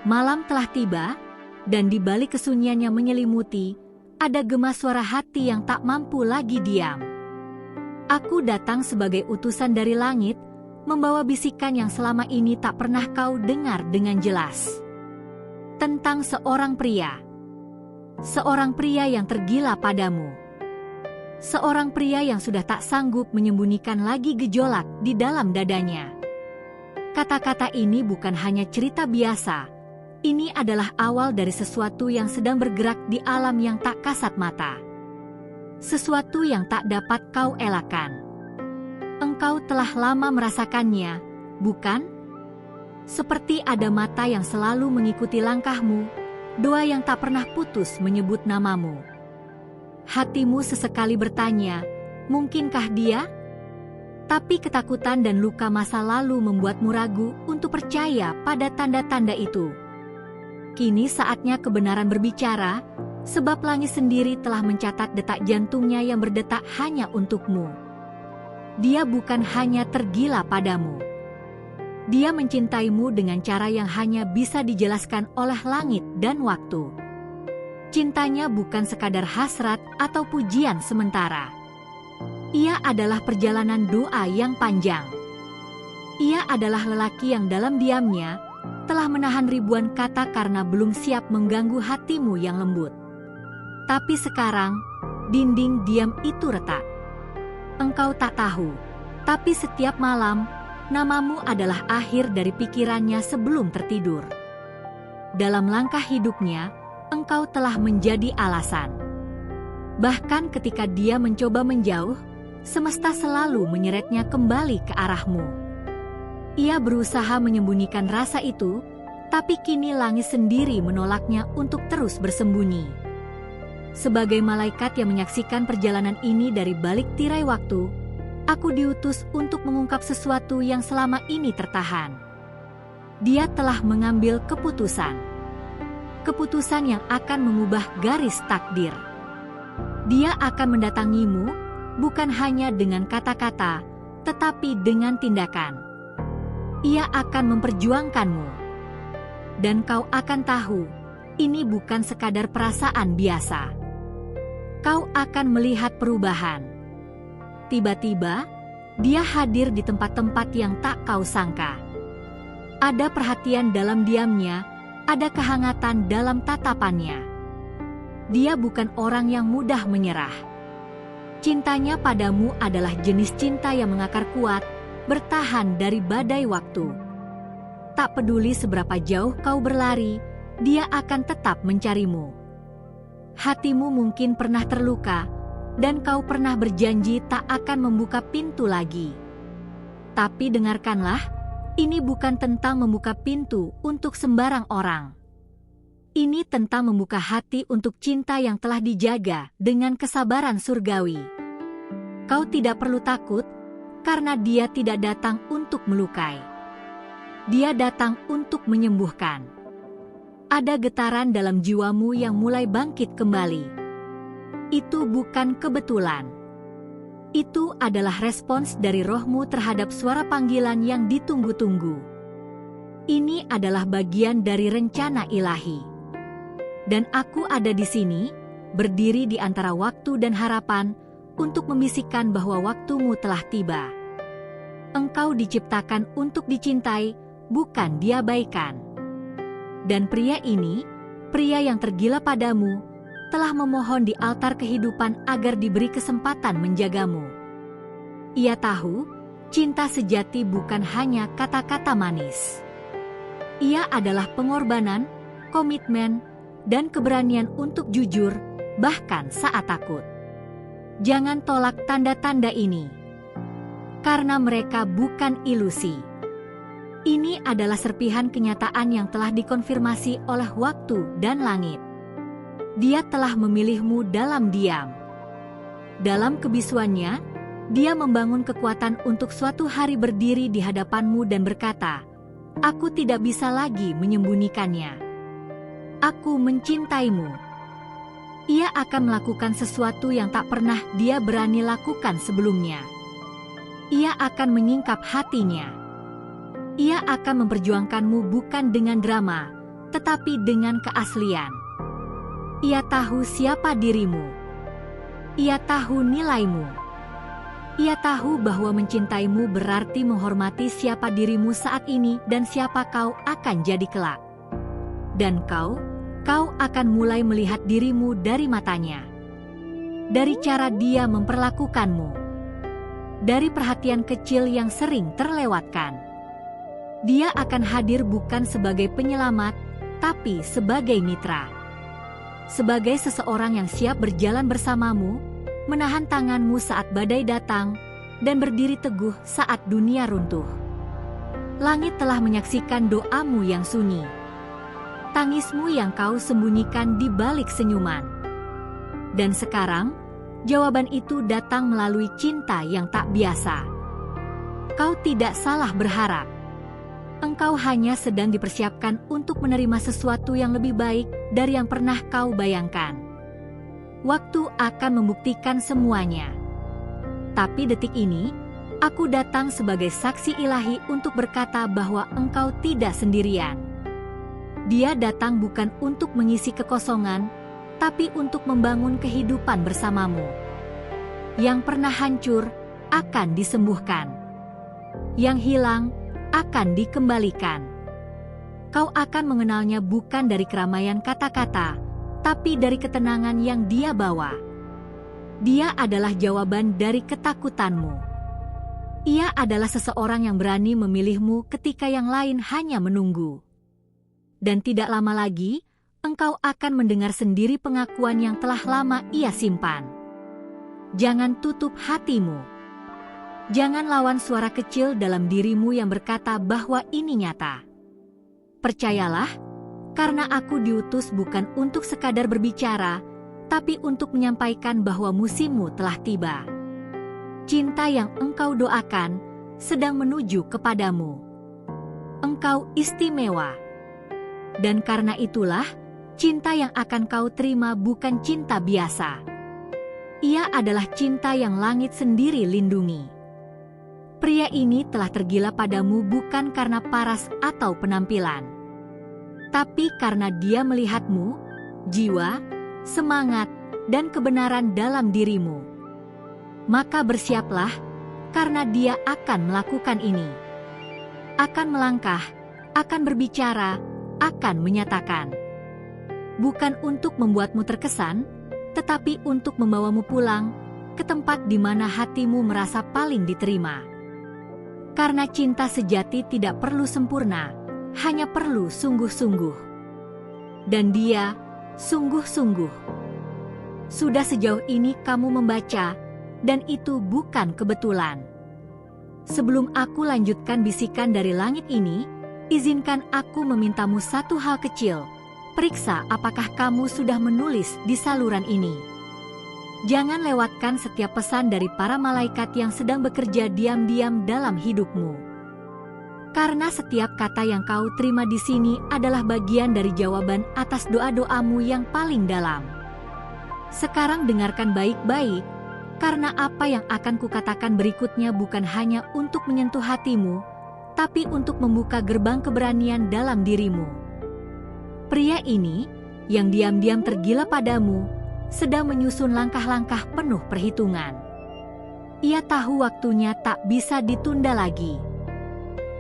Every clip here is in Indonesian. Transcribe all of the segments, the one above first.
Malam telah tiba, dan di balik kesunyiannya menyelimuti, ada gema suara hati yang tak mampu lagi diam. Aku datang sebagai utusan dari langit, membawa bisikan yang selama ini tak pernah kau dengar dengan jelas. Tentang seorang pria. Seorang pria yang tergila padamu. Seorang pria yang sudah tak sanggup menyembunyikan lagi gejolak di dalam dadanya. Kata-kata ini bukan hanya cerita biasa. Ini adalah awal dari sesuatu yang sedang bergerak di alam yang tak kasat mata. Sesuatu yang tak dapat kau elakkan. Engkau telah lama merasakannya, bukan? Seperti ada mata yang selalu mengikuti langkahmu, doa yang tak pernah putus menyebut namamu. Hatimu sesekali bertanya, mungkinkah dia? Tapi ketakutan dan luka masa lalu membuatmu ragu untuk percaya pada tanda-tanda itu. Kini saatnya kebenaran berbicara, sebab langit sendiri telah mencatat detak jantungnya yang berdetak hanya untukmu. Dia bukan hanya tergila padamu. Dia mencintaimu dengan cara yang hanya bisa dijelaskan oleh langit dan waktu. Cintanya bukan sekadar hasrat atau pujian sementara. Ia adalah perjalanan doa yang panjang. Ia adalah lelaki yang dalam diamnya telah menahan ribuan kata karena belum siap mengganggu hatimu yang lembut. Tapi sekarang, dinding diam itu retak. Engkau tak tahu, tapi setiap malam, namamu adalah akhir dari pikirannya sebelum tertidur. Dalam langkah hidupnya, engkau telah menjadi alasan. Bahkan ketika dia mencoba menjauh, semesta selalu menyeretnya kembali ke arahmu. Ia berusaha menyembunyikan rasa itu, tapi kini langit sendiri menolaknya untuk terus bersembunyi. Sebagai malaikat yang menyaksikan perjalanan ini dari balik tirai waktu, aku diutus untuk mengungkap sesuatu yang selama ini tertahan. Dia telah mengambil keputusan. Keputusan yang akan mengubah garis takdir. Dia akan mendatangimu, bukan hanya dengan kata-kata, tetapi dengan tindakan. Ia akan memperjuangkanmu. Dan kau akan tahu, ini bukan sekadar perasaan biasa. Kau akan melihat perubahan. Tiba-tiba, dia hadir di tempat-tempat yang tak kau sangka. Ada perhatian dalam diamnya, ada kehangatan dalam tatapannya. Dia bukan orang yang mudah menyerah. Cintanya padamu adalah jenis cinta yang mengakar kuat, bertahan dari badai waktu. Tak peduli seberapa jauh kau berlari, dia akan tetap mencarimu. Hatimu mungkin pernah terluka, dan kau pernah berjanji tak akan membuka pintu lagi. Tapi dengarkanlah, ini bukan tentang membuka pintu untuk sembarang orang. Ini tentang membuka hati untuk cinta yang telah dijaga dengan kesabaran surgawi. Kau tidak perlu takut, karena dia tidak datang untuk melukai. Dia datang untuk menyembuhkan. Ada getaran dalam jiwamu yang mulai bangkit kembali. Itu bukan kebetulan. Itu adalah respons dari rohmu terhadap suara panggilan yang ditunggu-tunggu. Ini adalah bagian dari rencana ilahi. Dan aku ada di sini, berdiri di antara waktu dan harapan, untuk membisikkan bahwa waktumu telah tiba. Engkau diciptakan untuk dicintai, bukan diabaikan. Dan pria ini, pria yang tergila padamu, telah memohon di altar kehidupan agar diberi kesempatan menjagamu. Ia tahu, cinta sejati bukan hanya kata-kata manis. Ia adalah pengorbanan, komitmen, dan keberanian untuk jujur, bahkan saat takut. Jangan tolak tanda-tanda ini, karena mereka bukan ilusi. Ini adalah serpihan kenyataan yang telah dikonfirmasi oleh waktu dan langit. Dia telah memilihmu dalam diam. Dalam kebisuannya, dia membangun kekuatan untuk suatu hari berdiri di hadapanmu dan berkata, "Aku tidak bisa lagi menyembunyikannya. Aku mencintaimu." Ia akan melakukan sesuatu yang tak pernah dia berani lakukan sebelumnya. Ia akan menyingkap hatinya. Ia akan memperjuangkanmu bukan dengan drama, tetapi dengan keaslian. Ia tahu siapa dirimu. Ia tahu nilaimu. Ia tahu bahwa mencintaimu berarti menghormati siapa dirimu saat ini dan siapa kau akan jadi kelak. Dan kau akan mulai melihat dirimu dari matanya. Dari cara dia memperlakukanmu. Dari perhatian kecil yang sering terlewatkan. Dia akan hadir bukan sebagai penyelamat, tapi sebagai mitra. Sebagai seseorang yang siap berjalan bersamamu, menahan tanganmu saat badai datang, dan berdiri teguh saat dunia runtuh. Langit telah menyaksikan doamu yang sunyi. Tangismu yang kau sembunyikan di balik senyuman. Dan sekarang, jawaban itu datang melalui cinta yang tak biasa. Kau tidak salah berharap. Engkau hanya sedang dipersiapkan untuk menerima sesuatu yang lebih baik dari yang pernah kau bayangkan. Waktu akan membuktikan semuanya. Tapi detik ini, aku datang sebagai saksi ilahi untuk berkata bahwa engkau tidak sendirian. Dia datang bukan untuk mengisi kekosongan, tapi untuk membangun kehidupan bersamamu. Yang pernah hancur akan disembuhkan. Yang hilang akan dikembalikan. Kau akan mengenalnya bukan dari keramaian kata-kata, tapi dari ketenangan yang dia bawa. Dia adalah jawaban dari ketakutanmu. Ia adalah seseorang yang berani memilihmu ketika yang lain hanya menunggu. Dan tidak lama lagi, engkau akan mendengar sendiri pengakuan yang telah lama ia simpan. Jangan tutup hatimu. Jangan lawan suara kecil dalam dirimu yang berkata bahwa ini nyata. Percayalah, karena aku diutus bukan untuk sekadar berbicara, tapi untuk menyampaikan bahwa musimmu telah tiba. Cinta yang engkau doakan sedang menuju kepadamu. Engkau istimewa. Dan karena itulah, cinta yang akan kau terima bukan cinta biasa. Ia adalah cinta yang langit sendiri lindungi. Pria ini telah tergila padamu bukan karena paras atau penampilan, tapi karena dia melihatmu, jiwa, semangat, dan kebenaran dalam dirimu. Maka bersiaplah, karena dia akan melakukan ini. Akan melangkah, akan berbicara, akan menyatakan. Bukan untuk membuatmu terkesan, tetapi untuk membawamu pulang ke tempat di mana hatimu merasa paling diterima. Karena cinta sejati tidak perlu sempurna, hanya perlu sungguh-sungguh. Dan dia sungguh-sungguh. Sudah sejauh ini kamu membaca, dan itu bukan kebetulan. Sebelum aku lanjutkan bisikan dari langit ini, izinkan aku memintamu satu hal kecil. Periksa apakah kamu sudah menulis di saluran ini. Jangan lewatkan setiap pesan dari para malaikat yang sedang bekerja diam-diam dalam hidupmu. Karena setiap kata yang kau terima di sini adalah bagian dari jawaban atas doa-doamu yang paling dalam. Sekarang dengarkan baik-baik, karena apa yang akan kukatakan berikutnya bukan hanya untuk menyentuh hatimu, tapi untuk membuka gerbang keberanian dalam dirimu. Pria ini, yang diam-diam tergila padamu, sedang menyusun langkah-langkah penuh perhitungan. Ia tahu waktunya tak bisa ditunda lagi.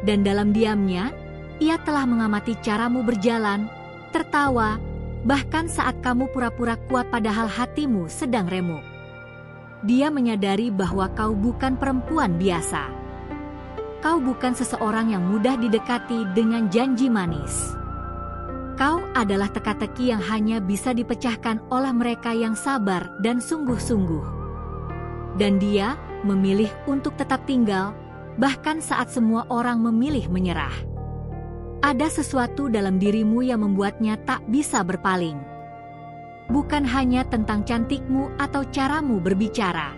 Dan dalam diamnya, ia telah mengamati caramu berjalan, tertawa, bahkan saat kamu pura-pura kuat padahal hatimu sedang remuk. Dia menyadari bahwa kau bukan perempuan biasa. Kau bukan seseorang yang mudah didekati dengan janji manis. Kau adalah teka-teki yang hanya bisa dipecahkan oleh mereka yang sabar dan sungguh-sungguh. Dan dia memilih untuk tetap tinggal, bahkan saat semua orang memilih menyerah. Ada sesuatu dalam dirimu yang membuatnya tak bisa berpaling. Bukan hanya tentang cantikmu atau caramu berbicara,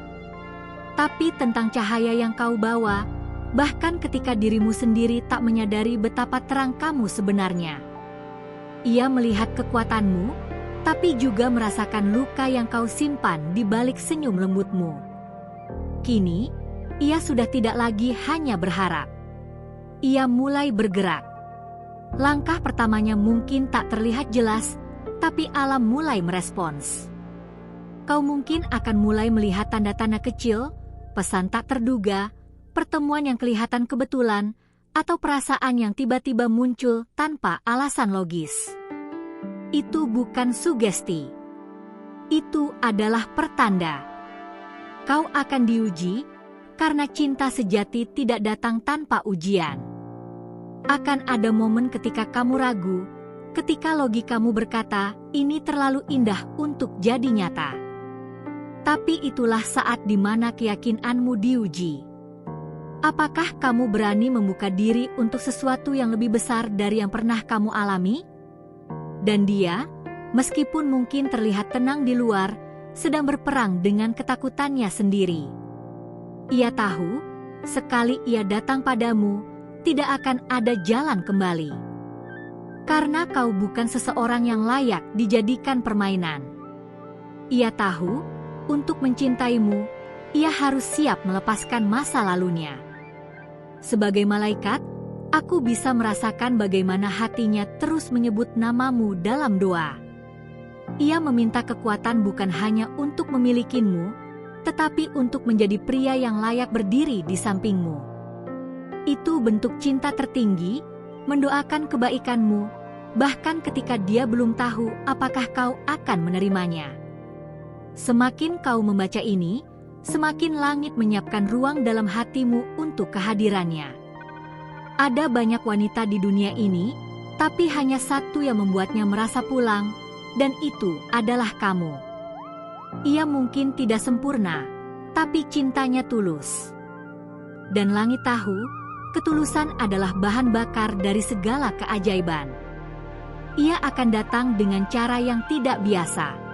tapi tentang cahaya yang kau bawa, bahkan ketika dirimu sendiri tak menyadari betapa terang kamu sebenarnya. Ia melihat kekuatanmu, tapi juga merasakan luka yang kau simpan di balik senyum lembutmu. Kini, ia sudah tidak lagi hanya berharap. Ia mulai bergerak. Langkah pertamanya mungkin tak terlihat jelas, tapi alam mulai merespons. Kau mungkin akan mulai melihat tanda-tanda kecil, pesan tak terduga, pertemuan yang kelihatan kebetulan, atau perasaan yang tiba-tiba muncul tanpa alasan logis. Itu bukan sugesti. Itu adalah pertanda. Kau akan diuji, karena cinta sejati tidak datang tanpa ujian. Akan ada momen ketika kamu ragu, ketika logikamu berkata, ini terlalu indah untuk jadi nyata. Tapi itulah saat di mana keyakinanmu diuji. Apakah kamu berani membuka diri untuk sesuatu yang lebih besar dari yang pernah kamu alami? Dan dia, meskipun mungkin terlihat tenang di luar, sedang berperang dengan ketakutannya sendiri. Ia tahu, sekali ia datang padamu, tidak akan ada jalan kembali. Karena kau bukan seseorang yang layak dijadikan permainan. Ia tahu, untuk mencintaimu, ia harus siap melepaskan masa lalunya. Sebagai malaikat, aku bisa merasakan bagaimana hatinya terus menyebut namamu dalam doa. Ia meminta kekuatan bukan hanya untuk memilikimu, tetapi untuk menjadi pria yang layak berdiri di sampingmu. Itu bentuk cinta tertinggi, mendoakan kebaikanmu, bahkan ketika dia belum tahu apakah kau akan menerimanya. Semakin kau membaca ini, semakin langit menyiapkan ruang dalam hatimu untuk kehadirannya. Ada banyak wanita di dunia ini, tapi hanya satu yang membuatnya merasa pulang, dan itu adalah kamu. Ia mungkin tidak sempurna, tapi cintanya tulus. Dan langit tahu, ketulusan adalah bahan bakar dari segala keajaiban. Ia akan datang dengan cara yang tidak biasa.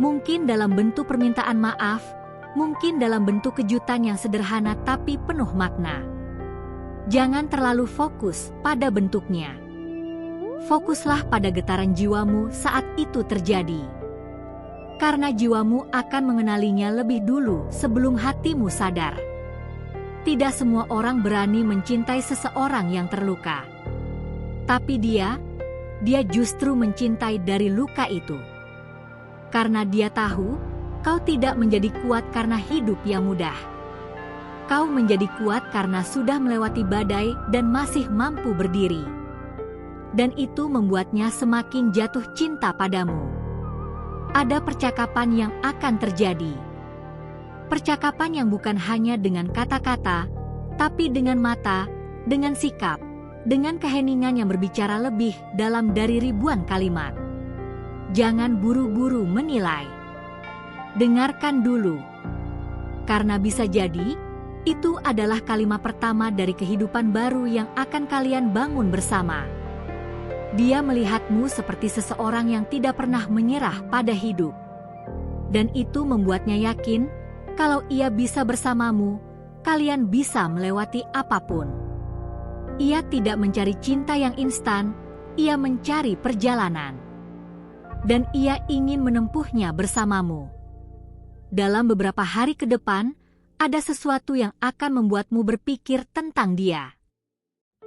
Mungkin dalam bentuk permintaan maaf, mungkin dalam bentuk kejutan yang sederhana tapi penuh makna. Jangan terlalu fokus pada bentuknya. Fokuslah pada getaran jiwamu saat itu terjadi. Karena jiwamu akan mengenalinya lebih dulu sebelum hatimu sadar. Tidak semua orang berani mencintai seseorang yang terluka. Tapi dia justru mencintai dari luka itu. Karena dia tahu, kau tidak menjadi kuat karena hidup yang mudah. Kau menjadi kuat karena sudah melewati badai dan masih mampu berdiri. Dan itu membuatnya semakin jatuh cinta padamu. Ada percakapan yang akan terjadi. Percakapan yang bukan hanya dengan kata-kata, tapi dengan mata, dengan sikap, dengan keheningan yang berbicara lebih dalam dari ribuan kalimat. Jangan buru-buru menilai. Dengarkan dulu. Karena bisa jadi, itu adalah kalimat pertama dari kehidupan baru yang akan kalian bangun bersama. Dia melihatmu seperti seseorang yang tidak pernah menyerah pada hidup. Dan itu membuatnya yakin, kalau ia bisa bersamamu, kalian bisa melewati apapun. Ia tidak mencari cinta yang instan, ia mencari perjalanan. Dan ia ingin menempuhnya bersamamu. Dalam beberapa hari ke depan, ada sesuatu yang akan membuatmu berpikir tentang dia.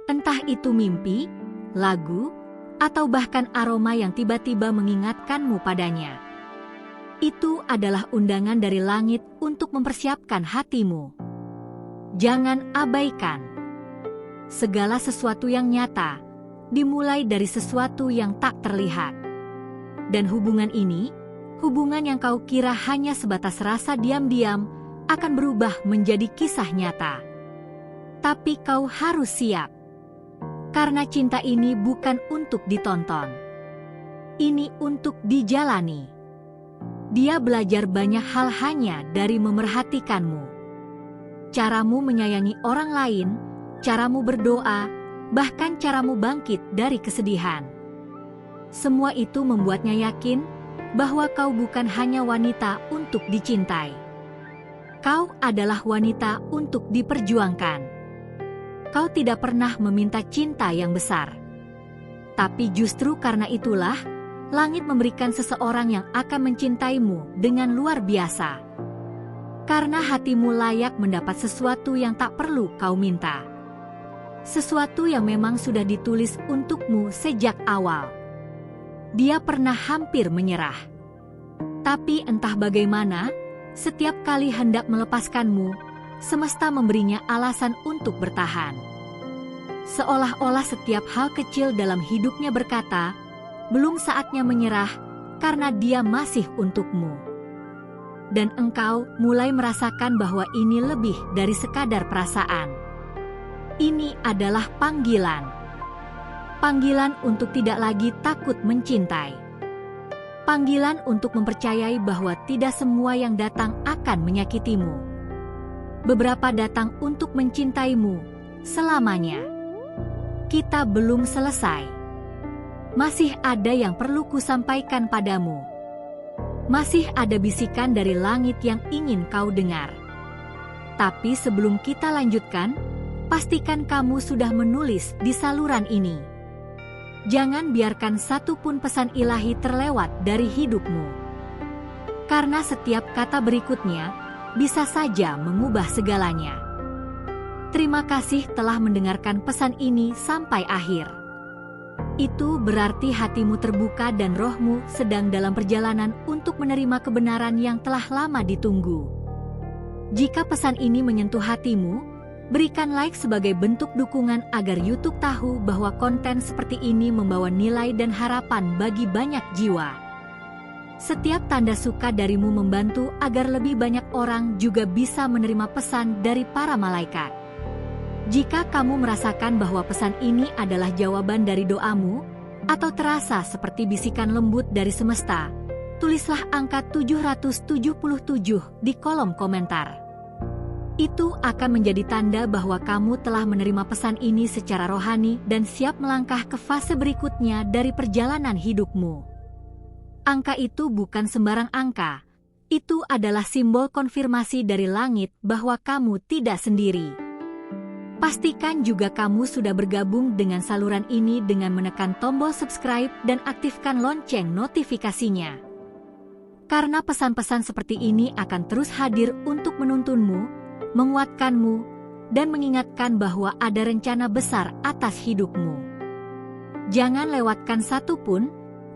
Entah itu mimpi, lagu, atau bahkan aroma yang tiba-tiba mengingatkanmu padanya. Itu adalah undangan dari langit untuk mempersiapkan hatimu. Jangan abaikan. Segala sesuatu yang nyata, dimulai dari sesuatu yang tak terlihat. Dan hubungan ini, hubungan yang kau kira hanya sebatas rasa diam-diam, akan berubah menjadi kisah nyata. Tapi kau harus siap. Karena cinta ini bukan untuk ditonton. Ini untuk dijalani. Dia belajar banyak hal hanya dari memerhatikanmu. Caramu menyayangi orang lain, caramu berdoa, bahkan caramu bangkit dari kesedihan. Semua itu membuatnya yakin bahwa kau bukan hanya wanita untuk dicintai. Kau adalah wanita untuk diperjuangkan. Kau tidak pernah meminta cinta yang besar. Tapi justru karena itulah, langit memberikan seseorang yang akan mencintaimu dengan luar biasa. Karena hatimu layak mendapat sesuatu yang tak perlu kau minta. sesuatu yang memang sudah ditulis untukmu sejak awal. Dia pernah hampir menyerah. Tapi entah bagaimana, setiap kali hendak melepaskanmu, semesta memberinya alasan untuk bertahan. Seolah-olah setiap hal kecil dalam hidupnya berkata, belum saatnya menyerah karena dia masih untukmu. Dan engkau mulai merasakan bahwa ini lebih dari sekadar perasaan. Ini adalah panggilan. Panggilan untuk tidak lagi takut mencintai. Panggilan untuk mempercayai bahwa tidak semua yang datang akan menyakitimu. Beberapa datang untuk mencintaimu selamanya. Kita belum selesai. Masih ada yang perlu kusampaikan padamu. Masih ada bisikan dari langit yang ingin kau dengar. Tapi sebelum kita lanjutkan, pastikan kamu sudah menulis di saluran ini. Jangan biarkan satu pun pesan ilahi terlewat dari hidupmu. Karena setiap kata berikutnya bisa saja mengubah segalanya. Terima kasih telah mendengarkan pesan ini sampai akhir. Itu berarti hatimu terbuka dan rohmu sedang dalam perjalanan untuk menerima kebenaran yang telah lama ditunggu. Jika pesan ini menyentuh hatimu, berikan like sebagai bentuk dukungan agar YouTube tahu bahwa konten seperti ini membawa nilai dan harapan bagi banyak jiwa. Setiap tanda suka darimu membantu agar lebih banyak orang juga bisa menerima pesan dari para malaikat. Jika kamu merasakan bahwa pesan ini adalah jawaban dari doamu, atau terasa seperti bisikan lembut dari semesta, tulislah angka 777 di kolom komentar. Itu akan menjadi tanda bahwa kamu telah menerima pesan ini secara rohani dan siap melangkah ke fase berikutnya dari perjalanan hidupmu. Angka itu bukan sembarang angka, itu adalah simbol konfirmasi dari langit bahwa kamu tidak sendiri. Pastikan juga kamu sudah bergabung dengan saluran ini dengan menekan tombol subscribe dan aktifkan lonceng notifikasinya. Karena pesan-pesan seperti ini akan terus hadir untuk menuntunmu, menguatkanmu, dan mengingatkan bahwa ada rencana besar atas hidupmu. Jangan lewatkan satu pun,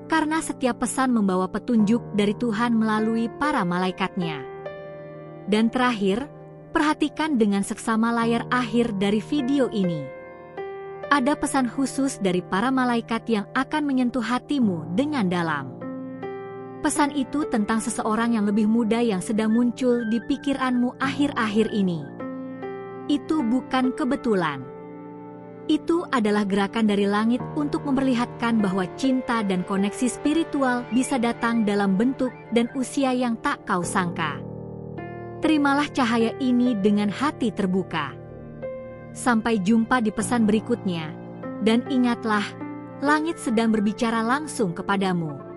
karena setiap pesan membawa petunjuk dari Tuhan melalui para malaikatnya. Dan terakhir, perhatikan dengan seksama layar akhir dari video ini. Ada pesan khusus dari para malaikat yang akan menyentuh hatimu dengan dalam. Pesan itu tentang seseorang yang lebih muda yang sedang muncul di pikiranmu akhir-akhir ini. Itu bukan kebetulan. Itu adalah gerakan dari langit untuk memperlihatkan bahwa cinta dan koneksi spiritual bisa datang dalam bentuk dan usia yang tak kau sangka. Terimalah cahaya ini dengan hati terbuka. Sampai jumpa di pesan berikutnya, dan ingatlah, langit sedang berbicara langsung kepadamu.